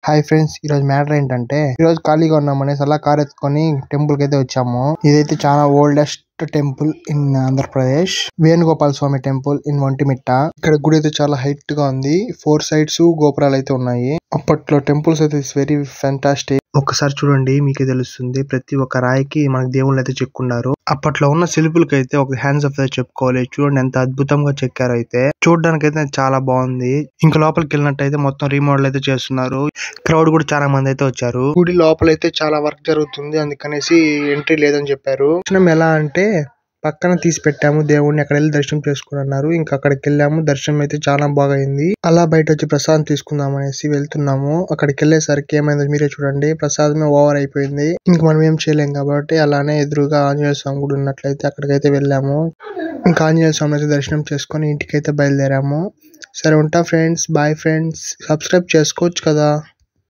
Hi friends, ఈ రోజు matter ఏంటంటే ఈ రోజు ఖాళీగా ఉన్నామనేసి అలా కార్ ఎత్తుకొని టెంపుల్ కి అయితే వచ్చాము. ఇదైతే చాలా oldest temple in Andhra Pradesh, Venugopala Swami temple in Vontimitta. ఇక్కడ గుడి అయితే చాలా హైట్ గా ఉంది. 4 సైడ్స్ గోపురాలు అయితే ఉన్నాయి. అప్పట్లో టెంపుల్స్ అయితే వెరీ ఫ్యాంటాస్టిక్. ఒక్కసారి చూడండి మీకే తెలుస్తుంది. ప్రతి ఒక్క రాయికి మనకి దేవుళ్ళు అయితే చెక్కున్నారు. అప్పట్లో ఉన్న శిల్పులకి అయితే ఒక హ్యాండ్స్ ఆఫ్ చెప్పుకోవాలి. చూడండి ఎంత అద్భుతంగా చెక్కారు. అయితే చూడడానికి అయితే చాలా బాగుంది. ఇంకా లోపలికి వెళ్ళినట్టయితే మొత్తం రీమోడల్ అయితే చేస్తున్నారు. క్రౌడ్ కూడా చాలా మంది అయితే వచ్చారు. గుడి లోపలైతే చాలా వర్క్ జరుగుతుంది, అందుకనేసి ఎంట్రీ లేదని చెప్పారు. దర్శనం ఎలా అంటే పక్కన తీసి పెట్టాము దేవుడిని, అక్కడ వెళ్ళి దర్శనం చేసుకుని అన్నారు. ఇంకా అక్కడికి వెళ్ళాము. దర్శనం అయితే చాలా బాగా అయింది. అలా బయట వచ్చి ప్రసాదం తీసుకుందాం అనేసి వెళ్తున్నాము. అక్కడికి వెళ్ళేసరికి ఏమైందో మీరే చూడండి. ప్రసాదమే ఓవర్ అయిపోయింది. ఇంక మనం ఏం చేయలేం కాబట్టి అలానే ఎదురుగా ఆంజనేయ స్వామి గుడి ఉన్నట్లయితే అక్కడికైతే వెళ్ళాము. ఇంకా ఆంజనేయ స్వామి అయితే దర్శనం చేసుకొని ఇంటికైతే బయలుదేరాము. సరే ఉంటా ఫ్రెండ్స్, బాయ్ ఫ్రెండ్స్. సబ్స్క్రైబ్ చేసుకోవచ్చు కదా.